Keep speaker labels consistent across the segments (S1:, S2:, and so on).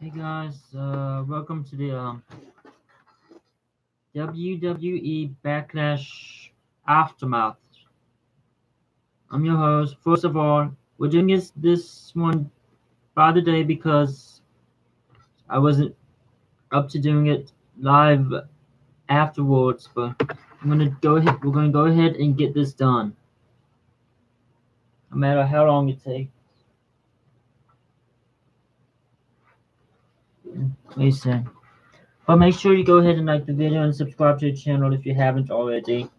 S1: Hey guys, welcome to the WWE Backlash Aftermath. I'm your host. First of all, we're doing this one by the day because I wasn't up to doing it live afterwards, but we're gonna go ahead and get this done, no matter how long it takes. Wait a second. But make sure you go ahead and like the video and subscribe to the channel if you haven't already.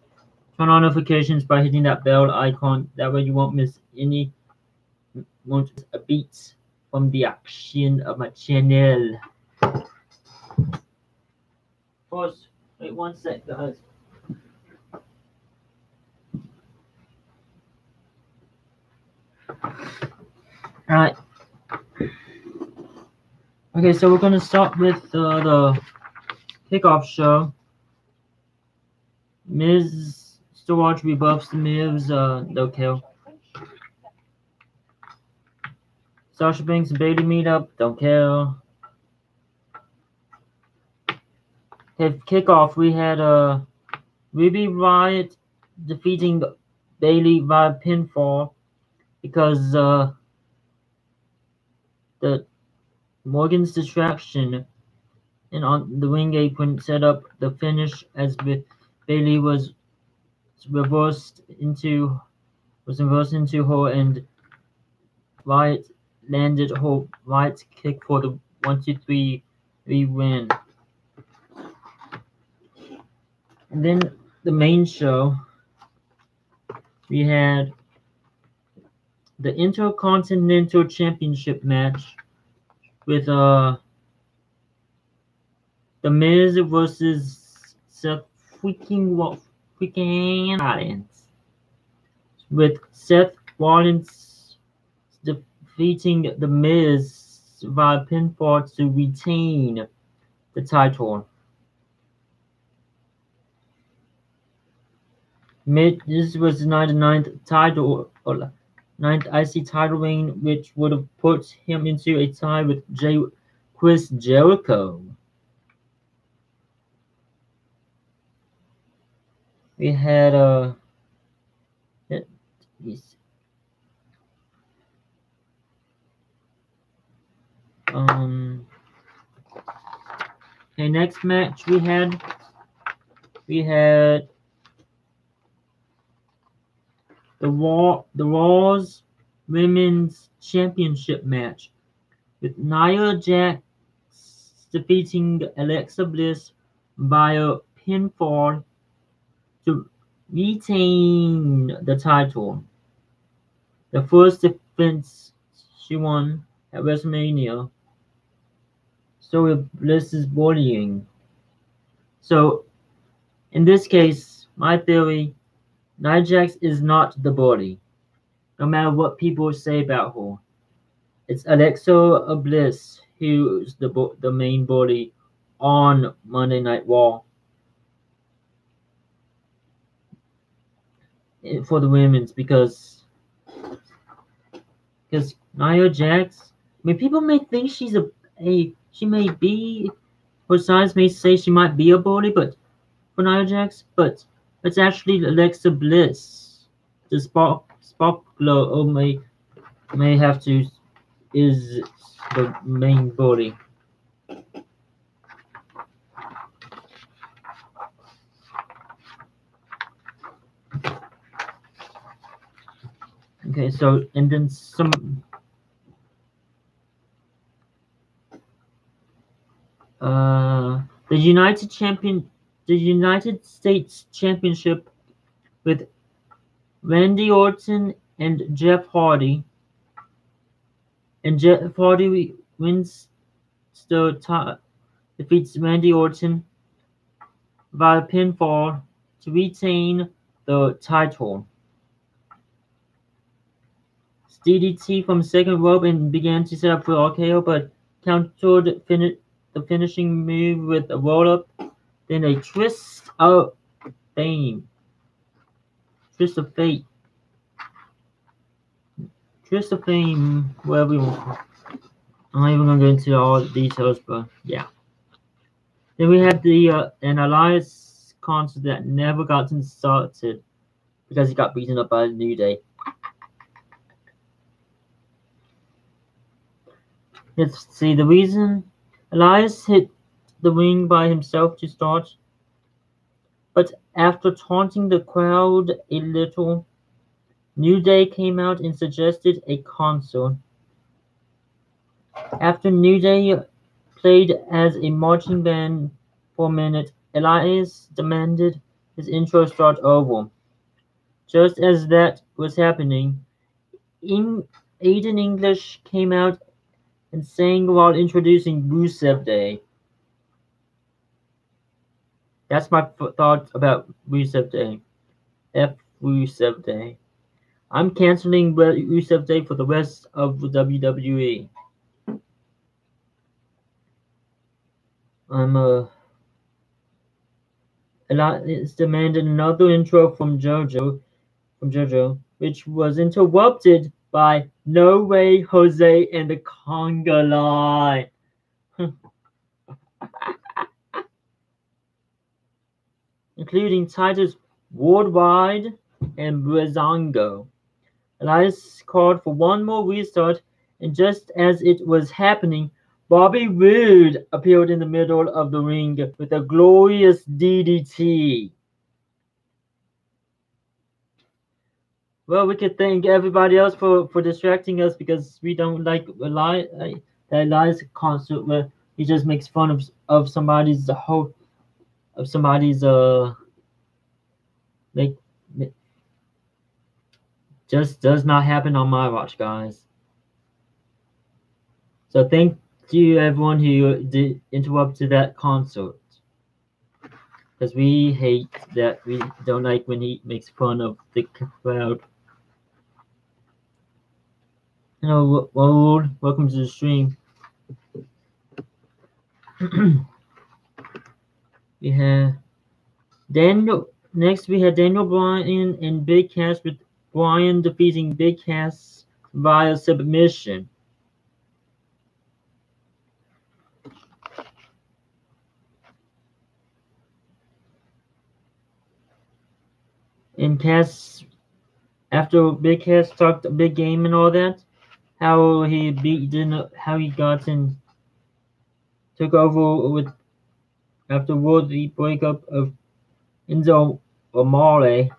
S1: Turn on notifications by hitting that bell icon. That way you won't miss a beat from the action of my channel. First, wait 1 sec, guys. Alright. Okay, so we're gonna start with the kickoff show. Miz Storage rebuffs the Miz, no kill. Sasha Banks and Bailey meet up, don't care. Okay, kickoff, we had Ruby Riott defeating Bailey via pinfall because the Morgan's distraction and on the ring apron set up the finish as Bailey was reversed into her, and Riott landed her right kick for the 1-2-3 win. And then the main show, we had the Intercontinental Championship match with The Miz versus Seth freaking Rollins, with Seth Rollins defeating The Miz via pinfall to retain the title. This was the ninth IC title reign, which would have put him into a tie with Chris Jericho. We had okay, next match we had the Raw's Women's Championship match with Nia Jax defeating Alexa Bliss via pinfall to retain the title. The first defense she won at WrestleMania. Story of Bliss's bullying. So, in this case, my theory, Nia Jax is not the bully, no matter what people say about her. It's Alexa Bliss who's the main bully on Monday Night Raw for the women's, because Nia Jax, I mean, people may think she may be, her size may say she might be a bully, but for Nia Jax, but it's actually Alexa Bliss. The Sparkler may have to is the main bully. Okay, so and then some the United States Championship with Randy Orton and Jeff Hardy. And Jeff Hardy wins defeats Randy Orton via pinfall to retain the title. DDT from second rope and began to set up for RKO, but countered the finishing move with a roll-up, then a twist of fate. Twist of fame, whatever you want. I'm not even gonna go into all the details, but yeah. Then we had the an Elias concert that never got started because he got beaten up by the New Day. Let's see the reason. Elias hit the ring by himself to start, but after taunting the crowd a little, New Day came out and suggested a concert. After New Day played as a marching band for a minute, Elias demanded his intro start over. Just as that was happening, Aiden English came out and sang while introducing Rusev Day. That's my thought about Rusev Day. F Rusev Day. I'm canceling Rusev Day for the rest of the WWE. Elias demanded another intro from JoJo, which was interrupted by No Way Jose and the Conga Line. Including Titus Worldwide and Breezango. Elias called for one more restart, and just as it was happening, Bobby Roode appeared in the middle of the ring with a glorious DDT. Well, we could thank everybody else for distracting us because we don't like that Elias concert where he just makes fun of somebody's like just does not happen on my watch, guys. So thank you everyone who did interrupted that concert. Because we hate that, we don't like when he makes fun of the crowd. Hello, Raoul, welcome to the stream. We have Daniel. Next, we had Daniel Bryan and Big Cass, with Bryan defeating Big Cass via submission. And Cass, after Big Cass talked a big game and all that, how he got in, took over with afterward the breakup of Enzo Amore,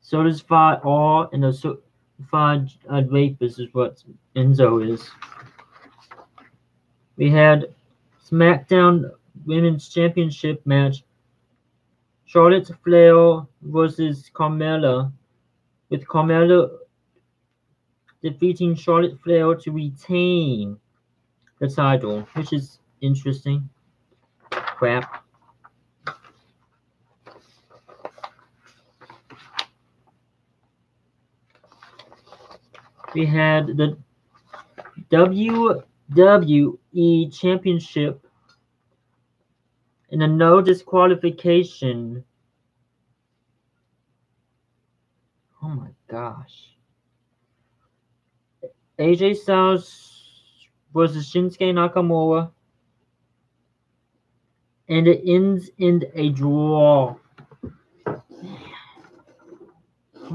S1: certified all and a certified rapist is what Enzo is. We had SmackDown Women's Championship match, Charlotte Flair versus Carmella, with Carmella defeating Charlotte Flair to retain the title, which is interesting. Crap. We had the WWE Championship in a no disqualification. Oh my gosh. AJ Styles versus Shinsuke Nakamura. And it ends in a draw. Come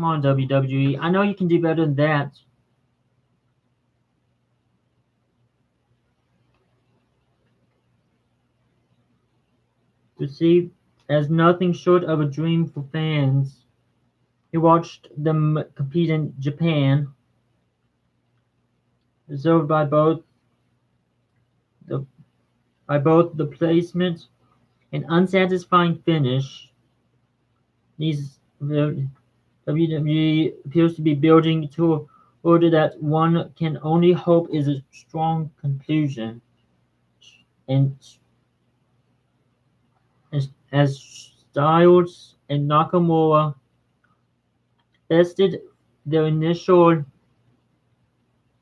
S1: on, WWE. I know you can do better than that. Perceived as nothing short of a dream for fans who watched them compete in Japan, deserved by both the placement and unsatisfying finish. WWE appears to be building to an order that one can only hope is a strong conclusion. And as Styles and Nakamura bested their initial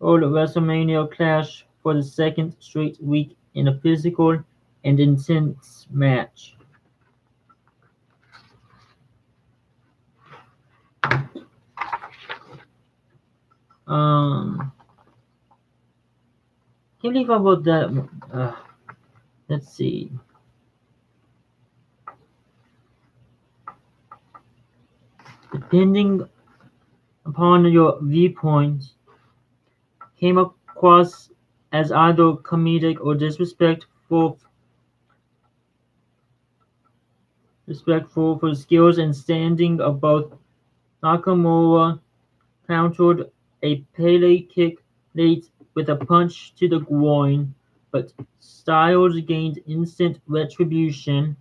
S1: WrestleMania clash for the second straight week in a physical and intense match. Can't believe about that. Let's see. Depending upon your viewpoint, came across as either comedic or respectful for the skills and standing of both. Nakamura countered a Pele kick late with a punch to the groin, but Styles gained instant retribution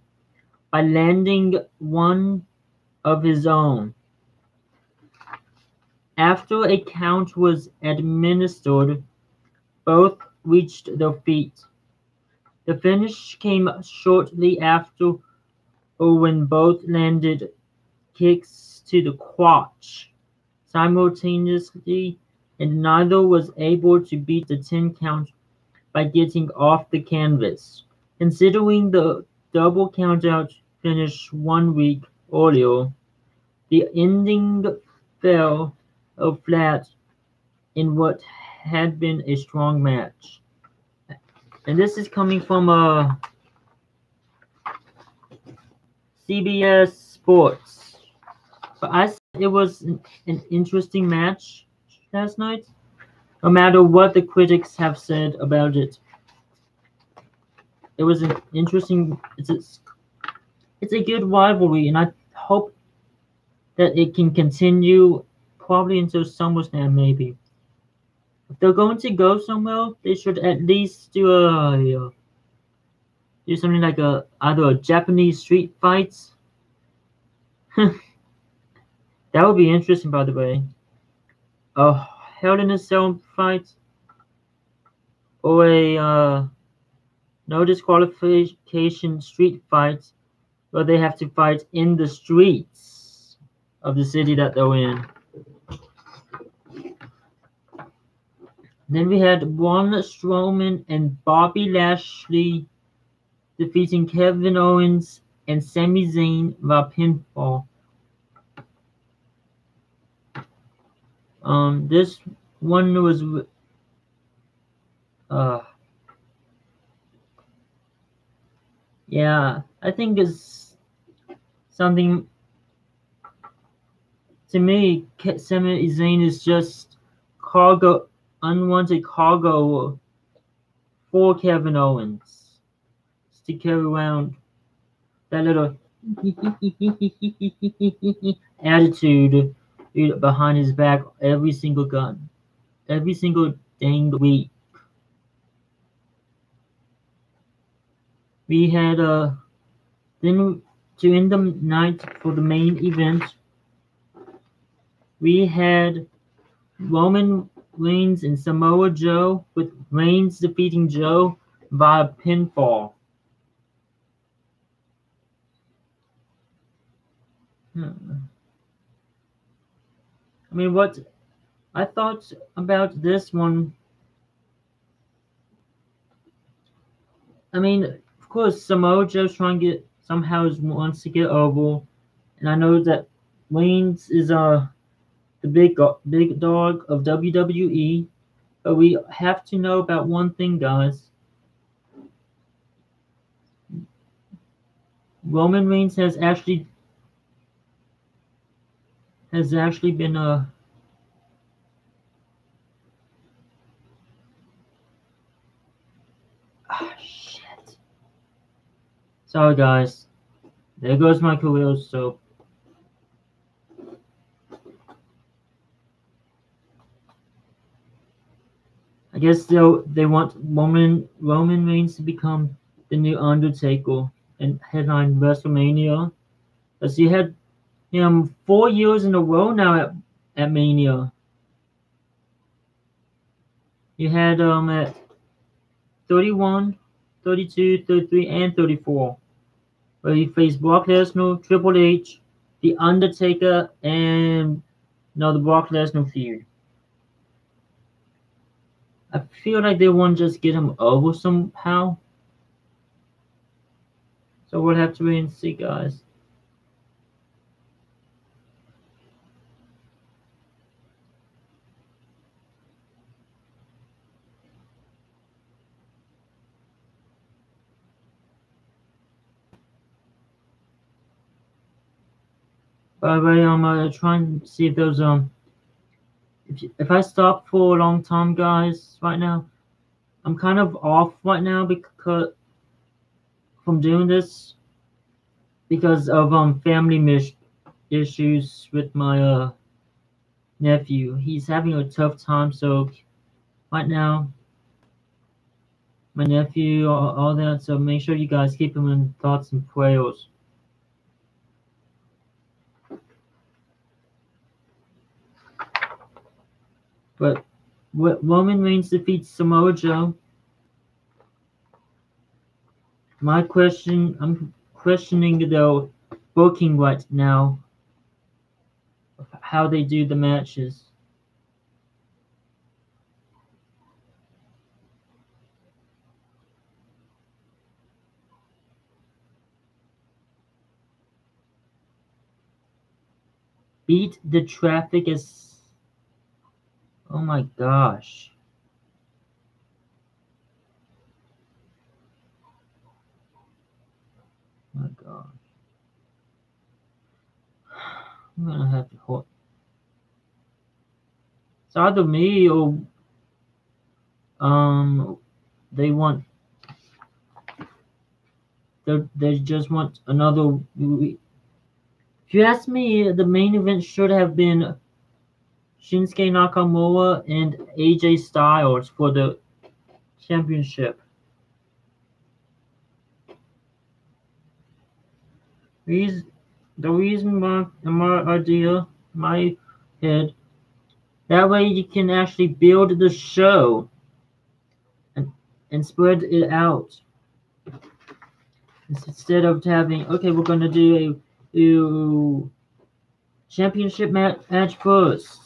S1: by landing one of his own. After a count was administered, both reached their feet. The finish came shortly after when both landed kicks to the crotch simultaneously, and neither was able to beat the 10 count by getting off the canvas. Considering the double countout finish 1 week earlier, the ending fell flat in what had been a strong match. And this is coming from CBS Sports. But I said it was an interesting match last night, no matter what the critics have said about it. It was an interesting. It's a good rivalry, and I hope that it can continue probably until SummerSlam, maybe. If they're going to go somewhere, they should at least do something like either a Japanese street fights. That would be interesting, by the way. A Hell in a Cell fight, or a no disqualification street fight, where they have to fight in the streets of the city that they're in. Then we had Braun Strowman and Bobby Lashley defeating Kevin Owens and Sami Zayn via pinfall. This one was yeah, I think it's something. To me, Sami Zayn is just unwanted cargo for Kevin Owens to carry around that little attitude behind his back every single dang week. We had then to end the night for the main event, we had Roman Reigns and Samoa Joe, with Reigns defeating Joe via pinfall. I mean, what I thought about this one, I mean, of course, Samoa Joe's trying to wants to get over, and I know that Reigns is the big dog of WWE, but we have to know about one thing, guys. Roman Reigns has actually been shit. Sorry, guys. There goes my career. So I guess they want Roman Reigns to become the new Undertaker and headline WrestleMania. As he had 4 years in a row now at Mania. You had at 31, 32, 33, and 34, where he faced Brock Lesnar, Triple H, The Undertaker, and the Brock Lesnar feud. I feel like they want to just get him over somehow. So we'll have to wait and see, guys. By the way, I'm trying to see if there's if I stop for a long time, guys, right now, I'm kind of off right now because from doing this because of family issues with my nephew. He's having a tough time, so right now my nephew, all that. So make sure you guys keep him in thoughts and prayers. But Roman Reigns defeats Samoa Joe. I'm questioning the booking right now, how they do the matches. Beat the traffic is. Oh my gosh. Oh my gosh. I'm gonna have to hold. It's either me or they want they just want another. If you ask me, the main event should have been Shinsuke Nakamura and AJ Styles for the championship. The reason why my idea, my head, that way you can actually build the show and spread it out instead of having we're gonna do a championship match first.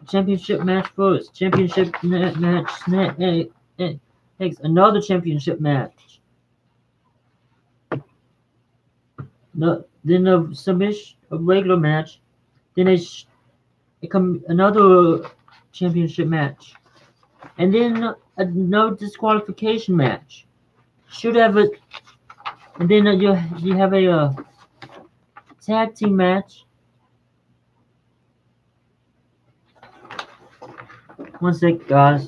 S1: Championship match first. Championship match next. Another championship match. No, then a submission, a regular match. Then another championship match, and then no disqualification match. Should have it, and then you have a tag team match. One sec, guys.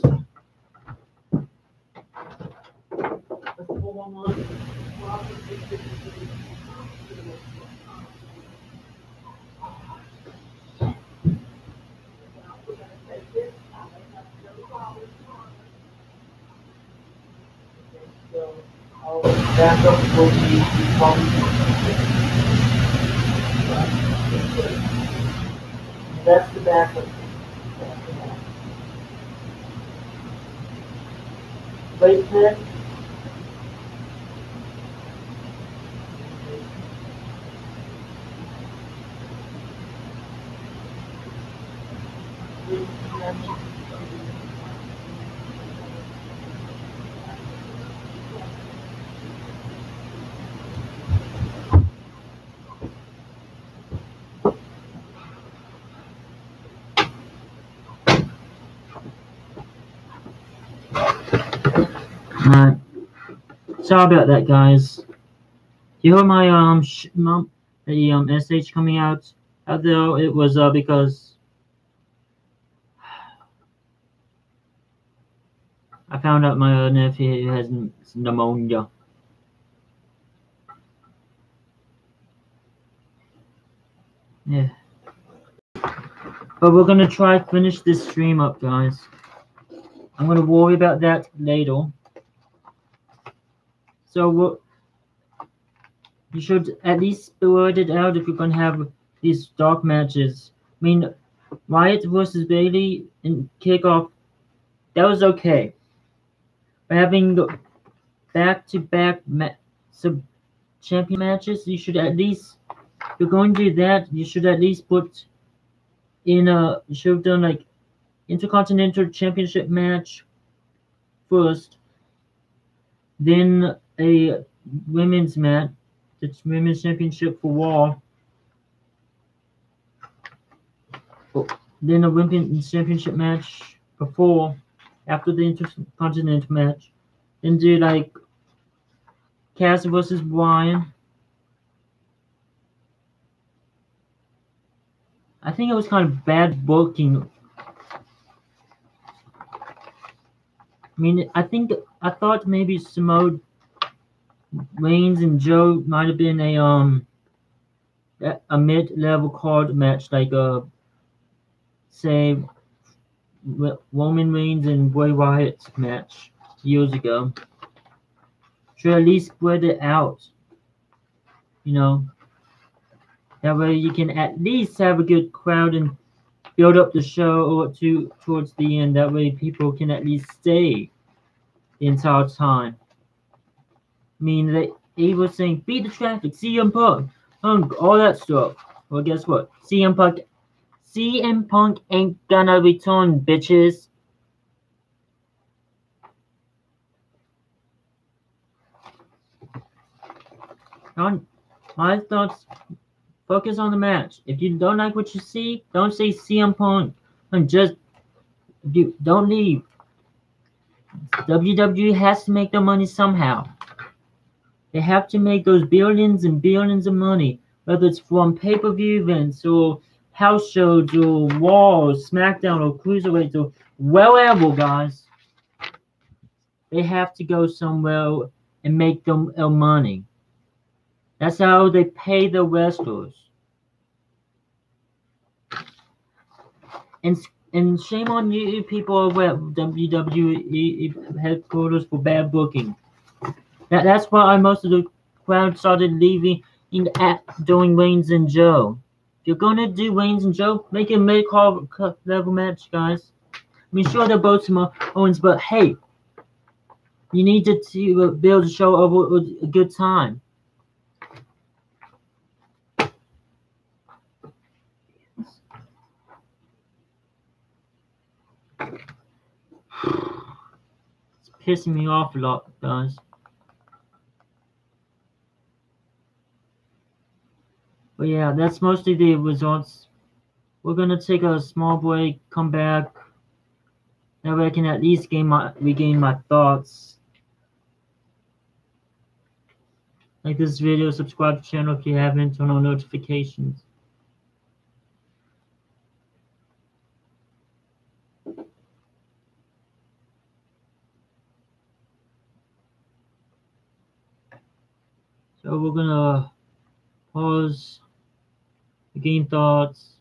S1: Backup will be that's the backup. Wait there. Alright. Sorry about that, guys. You heard my SH coming out. Although it was because I found out my nephew has pneumonia. Yeah. But we're gonna try to finish this stream up, guys. I'm gonna worry about that later. So you should at least word it out if you're gonna have these dark matches. I mean, Wyatt versus Bailey in kickoff, that was okay. But having the back-to-back champion matches, you should at least, if you're going to do that, you should at least put in you should have done like Intercontinental Championship match first, then a women's match, the women's championship for Raw, then a women's championship match after the Intercontinental match, then do like Cass versus Bryan, I think it was kind of bad booking. I mean, I thought maybe Samoa Reigns and Joe might have been a mid-level card match, like say Roman Reigns and Bray Wyatt match years ago. Should at least spread it out, you know. That way you can at least have a good crowd and build up the show towards the end. That way people can at least stay the entire time. I mean, he was saying, beat the traffic, CM Punk, all that stuff. Well, guess what? CM Punk ain't gonna return, bitches. My thoughts, focus on the match. If you don't like what you see, don't say CM Punk. And don't leave. WWE has to make their money somehow. They have to make those billions and billions of money, whether it's from pay-per-view events or house shows or Raw or SmackDown or Cruiserweight or wherever, guys. They have to go somewhere and make them money. That's how they pay the wrestlers. And shame on you people over at WWE headquarters for bad booking. That's why most of the crowd started leaving during Reigns and Joe. If you're gonna do Reigns and Joe, make it a mid-card level match, guys. I mean, sure they're both Owens, but hey, you need to build a show over a good time. It's pissing me off a lot, guys. But yeah, that's mostly the results. We're gonna take a small break, come back. That way I can at least regain my thoughts. Like this video, subscribe to the channel if you haven't, turn on notifications. So we're gonna pause, regain thoughts,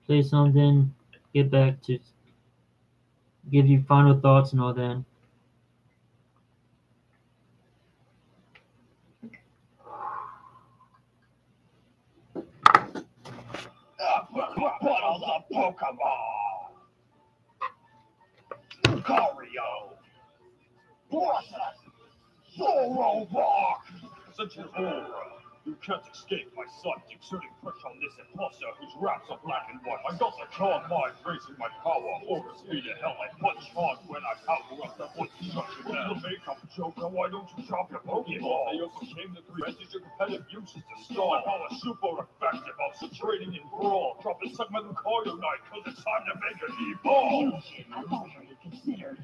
S1: play something, get back to give you final thoughts and all that.
S2: Battle the Pokemon! Lucario! Process! Zoroark! Such an aura! You can't escape my sight, exerting pressure on this imposter whose raps are black and white. I got the calm mind, raising my power, over speed of hell. I punch hard when I power up the voice structure. What's the makeup joker? Why don't you drop your Pokeball? They also came to message your competitive uses to stall. My power super effective, concentrating in brawl. Drop a segment of Lucario Knight, cause it's time to make an evolve.
S3: I've already considered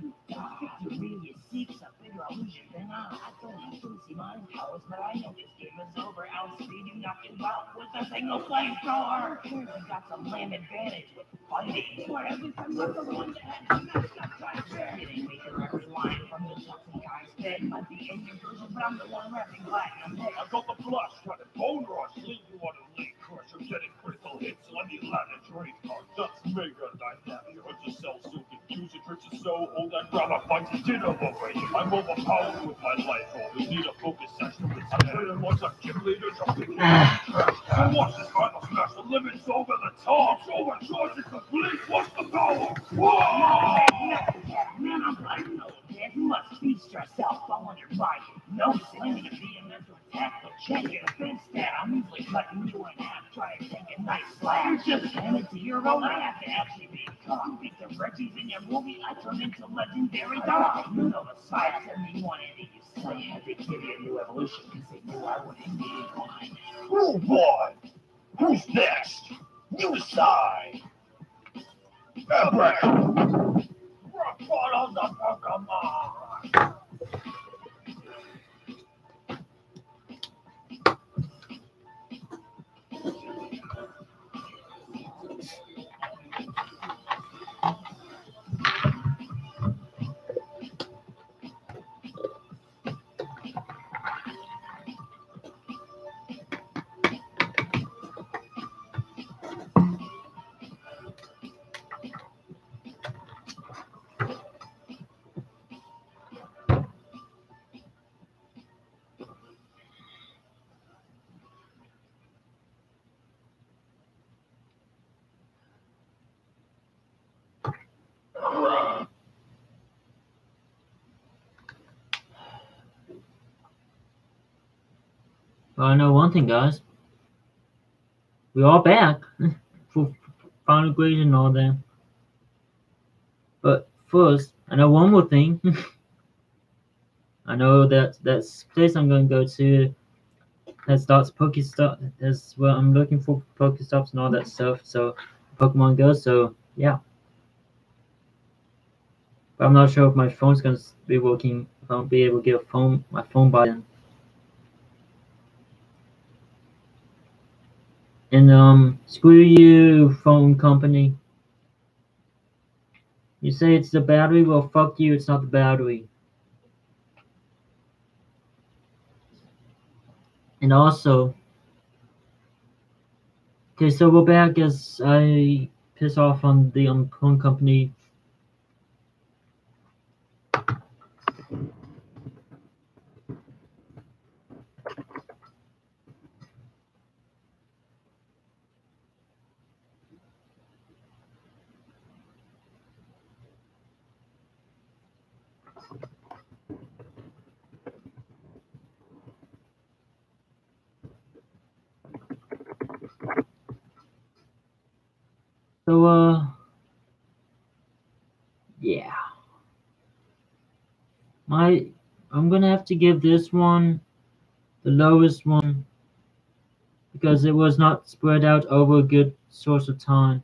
S3: victory is seeks a bigger illusion than I don't see my powers, but I know this game is over. Outspeed you, knock you out with a single flamethrower. You got some lame advantage with fighting. But every time you're the one that had to mess up right there. Didn't make your every line from the Jackson guy's head. Might be in your version, but I'm the one rapping platinum hit.
S2: I got the flash, got a bone rush, leave you on a late crush. I'm getting critical hits, let me land a trade card. That's mega dynamic. Hurt the cell so confused, it hurts your soul. Hold that grab, I fight to dinner away. I'm overpowered with my life, you need a focus section with some hidden ones like gym leaders are picking up. So watch this final smash, the limit's over the top. Overcharge it complete, what's the power? Whoa!
S3: Man, I'm like, no, you must feast yourself on your body. No slamming and being meant to attack, but check your defense stat. I'm easily cutting you in half, try to take a nice slash. Just hand it to your own, I have to actually become. Beat the Reggies in your movie, I turn into legendary dog. You know the size of me wanted to use. I had to give you a new evolution, because they knew I wouldn't need one.
S2: Who won? Who's next? You decide. Epic! Follow the Pokemon!
S1: But I know one thing, guys. We are back for final grade and all that. But first, I know one more thing. I know that place I'm going to go to has starts Pokestop. That's where I'm looking for Pokestops and all that stuff. So Pokemon Go. So yeah. But I'm not sure if my phone's going to be working. If I'll be able to get my phone by then. And screw you, phone company. You say it's the battery? Well, fuck you. It's not the battery. And also, okay, so we're back as I piss off on the phone company. So, yeah. I'm gonna have to give this one the lowest one because it was not spread out over a good source of time.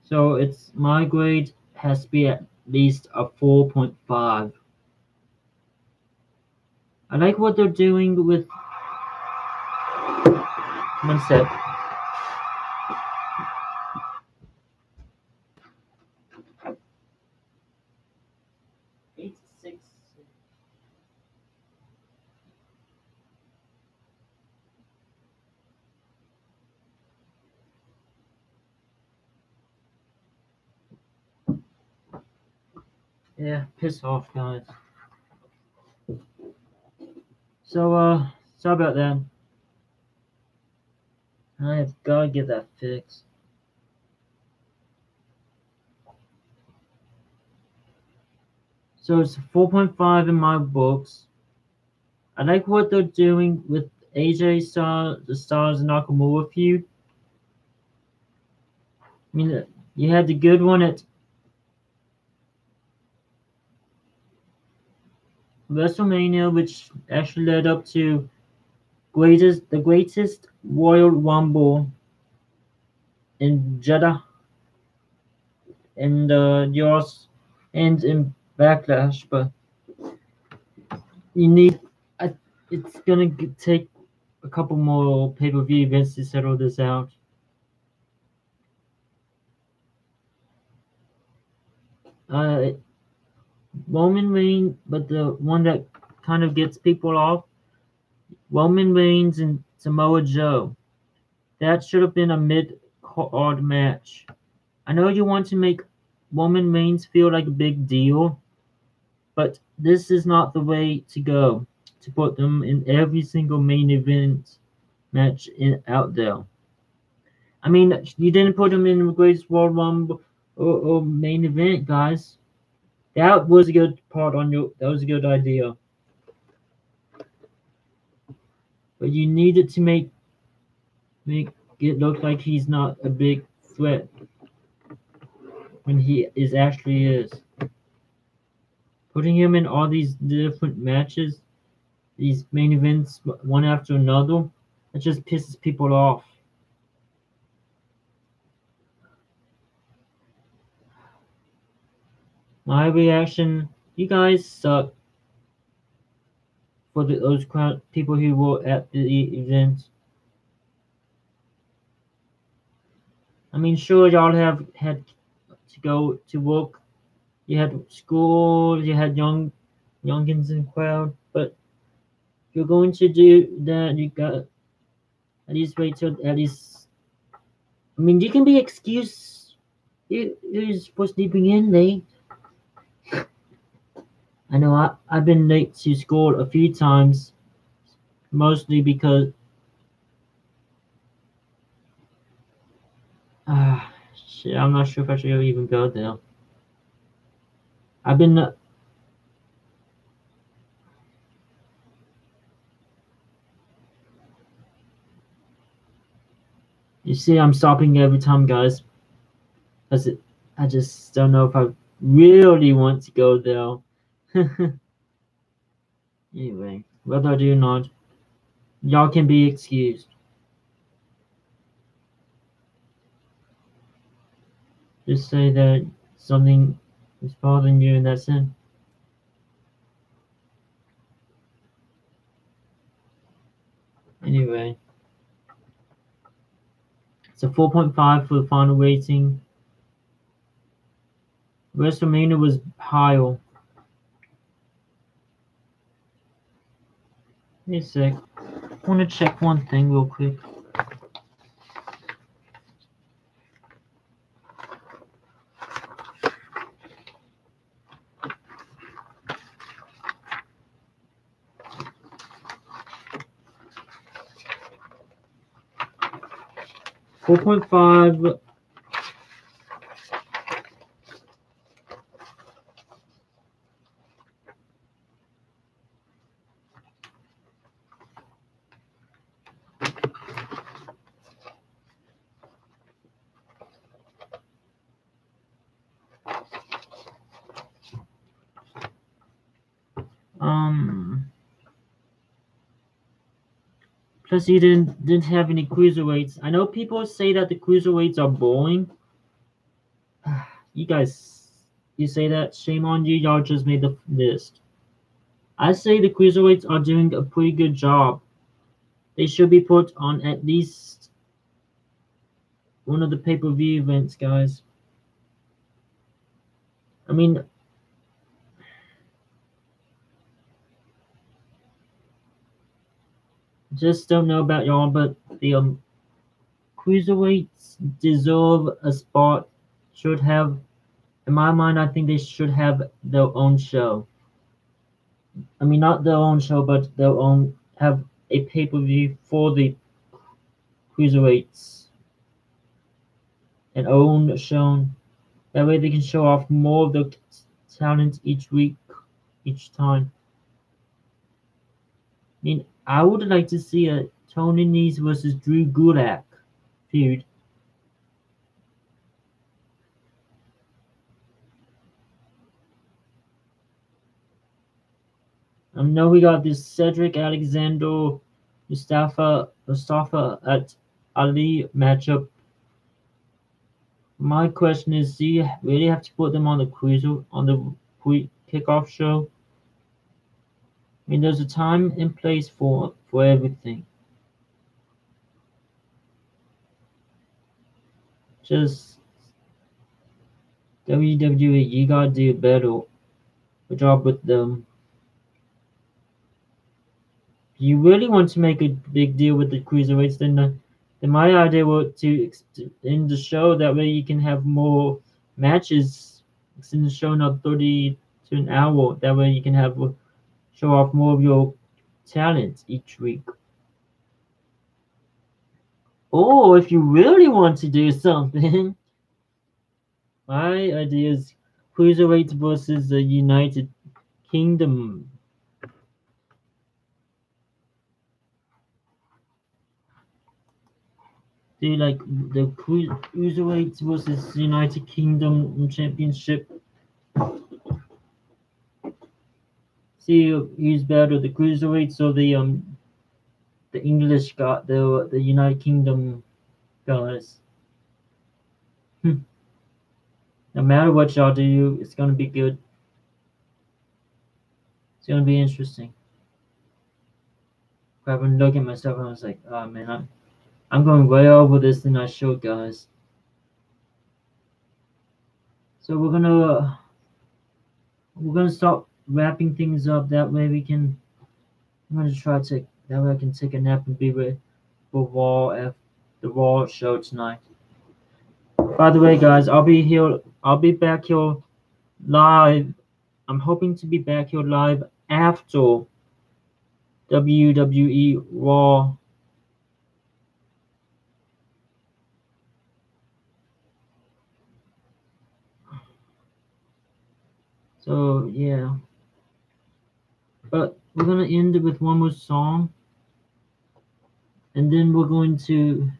S1: So my grade has to be at least a 4.5. I like what they're doing with. One sec. Yeah, piss off, guys. So, sorry about that. I have gotta get that fixed. So it's 4.5 in my books. I like what they're doing with AJ the Stars Nakamura feud. I mean, you had the good one at WrestleMania, which actually led up to the greatest Royal Rumble in Jeddah and yours and in Backlash, but you need. It's gonna take a couple more pay-per-view events to settle this out. Uh, Roman Reigns, but the one that kind of gets people off, Roman Reigns and Samoa Joe. That should have been a mid-card match. I know you want to make Roman Reigns feel like a big deal, but this is not the way to go. To put them in every single main event match out there. I mean, you didn't put them in the Greatest World Rumble or main event, guys. That was a good part on your. That was a good idea. But you needed to make it look like he's not a big threat when he actually is. Putting him in all these different matches, these main events, one after another, it just pisses people off. My reaction: you guys suck. For those people who were at the event. I mean, sure, y'all have had to go to work. You had school. You had youngins in crowd. But if you're going to do that, you got at least wait till at least. I mean, you can be excused. You're supposed to be in late. I know I've been late to school a few times, mostly because shit, I'm not sure if I should even go there. I've been You see, I'm stopping every time, guys, because I just don't know if I really want to go there. Anyway, whether I do or not, y'all can be excused. Just say that something is bothering you and that's it. Anyway, it's a 4.5 for the final rating. WrestleMania was higher. Wait a sec. I want to check one thing real quick. Four point five. Plus, he didn't have any cruiserweights. I know people say that the cruiserweights are boring. You guys, you say that? Shame on you. Y'all just made the list. I say the cruiserweights are doing a pretty good job. They should be put on at least one of the pay-per-view events, guys. I mean, just don't know about y'all, but the cruiserweights deserve a spot. Should have, in my mind, I think they should have their own show. I mean, not their own show, but their own, have a pay-per-view for the cruiserweights. An own show. That way they can show off more of their talent each week, each time. I mean, I would like to see a Tony Nese versus Drew Gulak feud. I know we got this Cedric Alexander Mustafa at Ali matchup. My question is, do you really have to put them on the kickoff show? I mean, there's a time and place for everything. Just WWE, you gotta do a better job with them. If you really want to make a big deal with the cruiserweights, then my idea was to end the show. That way you can have more matches. Extend the show not 30 to an hour. That way you can have show off more of your talent each week. Or if you really want to do something, my idea is cruiserweights versus the United Kingdom. Do like the cruiserweights versus United Kingdom Championship. See who's better, the cruiserweights or the English guy, the United Kingdom guys. No matter what y'all do, it's gonna be good. It's gonna be interesting. I've been looking at myself and I was like, oh man, I'm going way over this than I should, guys. So we're gonna start wrapping things up. That way we can. I'm gonna try to. That way I can take a nap and be ready for the Raw show tonight. By the way, guys, I'll be back here live. I'm hoping to be back here live after WWE Raw. So yeah, but we're gonna end it with one more song, and then we're going to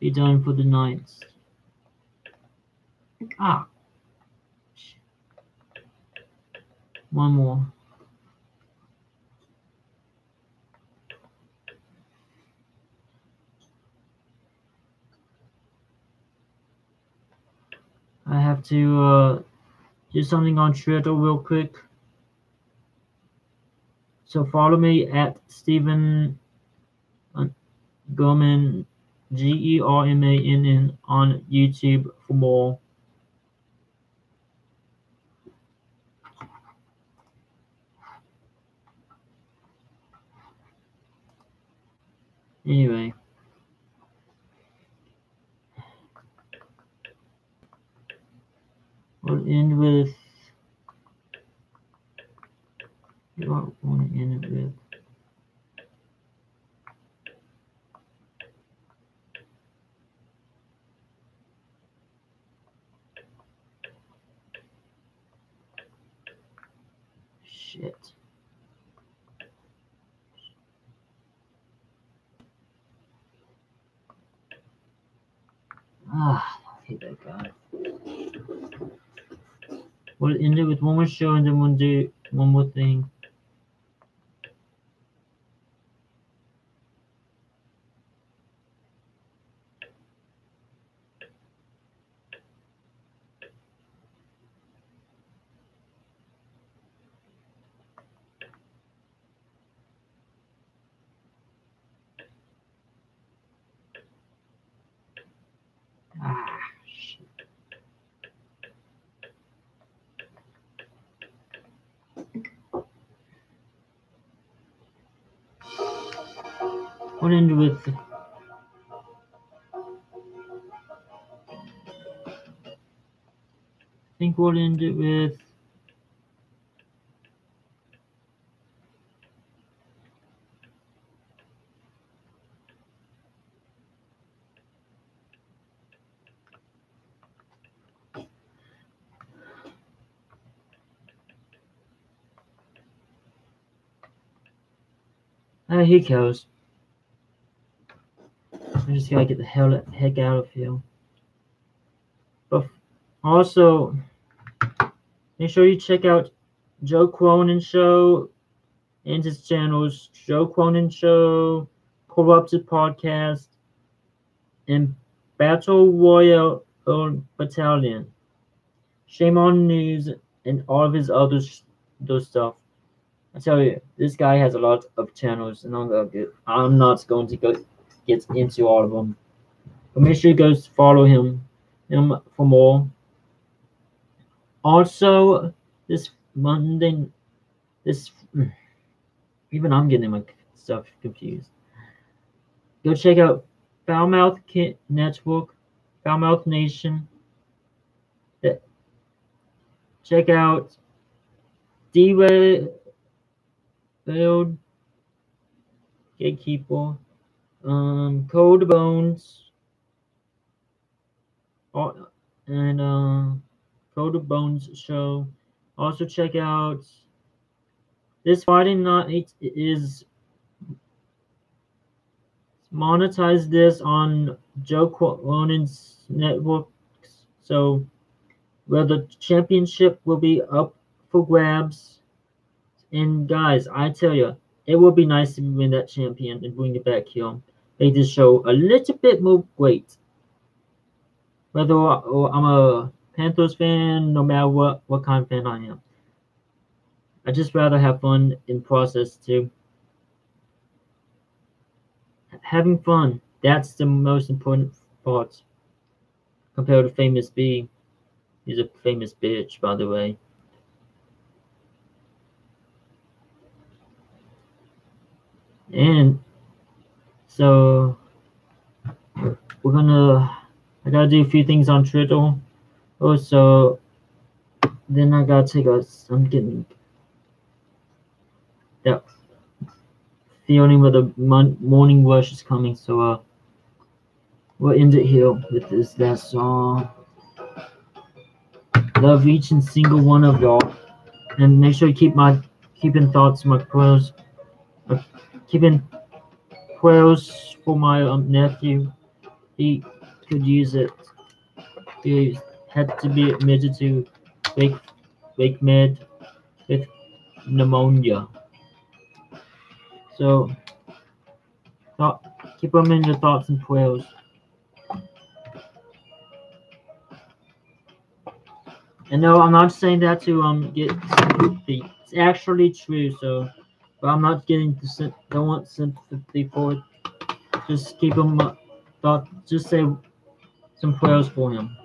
S1: be done for the night. Ah, one more. I have to do something on Twitter real quick. So follow me at Stephen German, Germann on YouTube for more. Anyway. We'll end with what I want to end it with. Shit. Ah, I hate that guy. We'll end it with one more show and then we'll do one more thing. Ah, shit. We'll end it with I think we'll end it with he goes. I just gotta get the heck out of here. But also, make sure you check out Joe Cronin Show and his channels, Joe Cronin Show, Corrupted Podcast, and Battle Royale Battalion, Shame on News, and all of his other those stuff. I tell you, this guy has a lot of channels, and I'm not going to go get into all of them. But make sure you go follow him for more. Also, this Monday, even I'm getting my stuff confused. Go check out Foulmouth Network, Foulmouth Nation. Check out D-Railed Gatekeeper, Code Bones, and Code Bones Show. Also check out this Friday night is monetize this on Joe Cronin's network, so where the championship will be up for grabs. And guys, I tell you, it would be nice to win that champion and bring it back here. Make this show a little bit more great. Whether I'm a Panthers fan, no matter what kind of fan I am. I just rather have fun in process too. Having fun, that's the most important part. Compared to Famous B. He's a famous bitch, by the way. And so I gotta do a few things on Twitter. Also, then I gotta I'm getting that feeling where the morning rush is coming. So we'll end it here with this last song. Love each and single one of y'all, and make sure you keeping thoughts, my prayers, keeping prayers for my nephew he could use it. He had to be admitted to Wake Med with pneumonia. So keep them in your thoughts and prayers. And no, I'm not saying that to get sympathy. It's actually true. So, but I'm not getting don't want sympathy for it. Just keep him just say some prayers for him.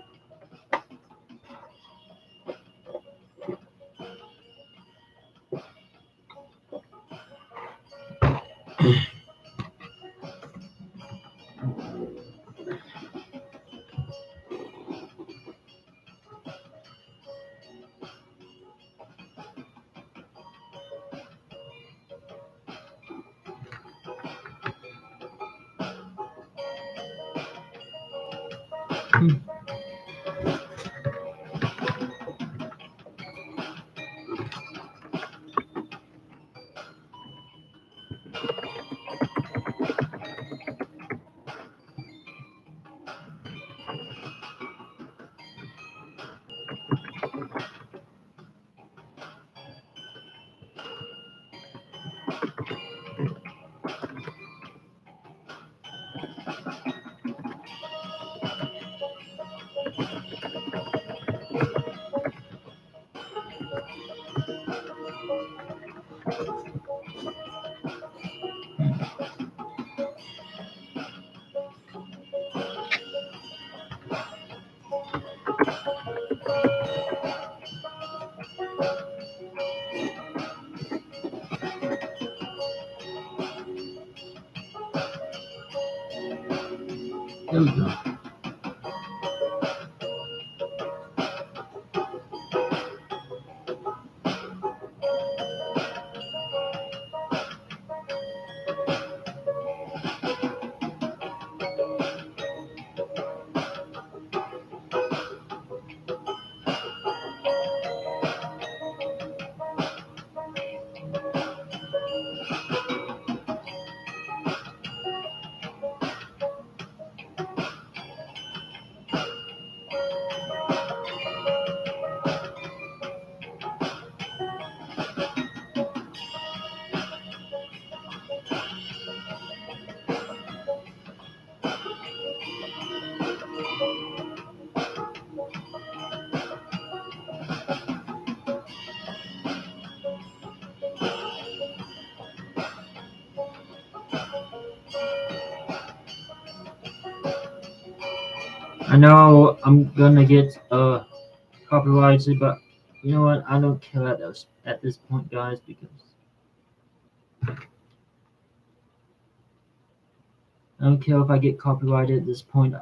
S1: There we go. I know I'm gonna get copyrighted, but you know what? I don't care at this point, guys, because I don't care if I get copyrighted at this point.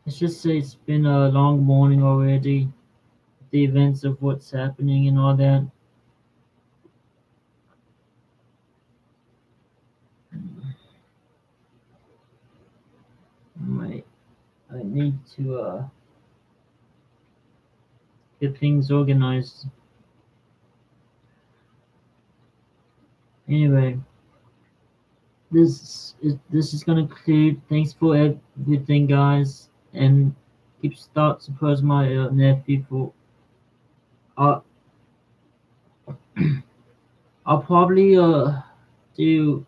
S1: Let's just say it's been a long morning already. The events of what's happening and all that. I need to get things organized. Anyway, this is gonna conclude. Thanks for everything, guys, and keep thoughts and prayers my nephew for. I'll probably do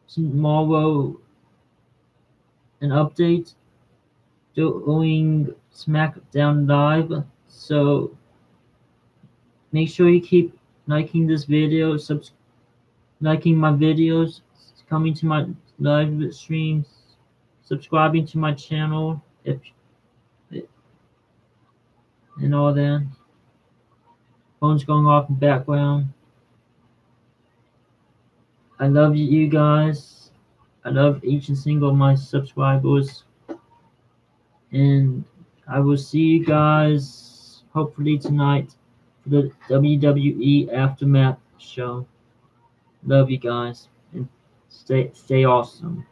S1: tomorrow an update doing SmackDown Live. So make sure you keep liking this video, liking my videos, coming to my live streams, subscribing to my channel, and all that. Phone's going off in the background. I love you guys. I love each and single of my subscribers. And I will see you guys hopefully tonight for the WWE Aftermath show. Love you guys and stay awesome.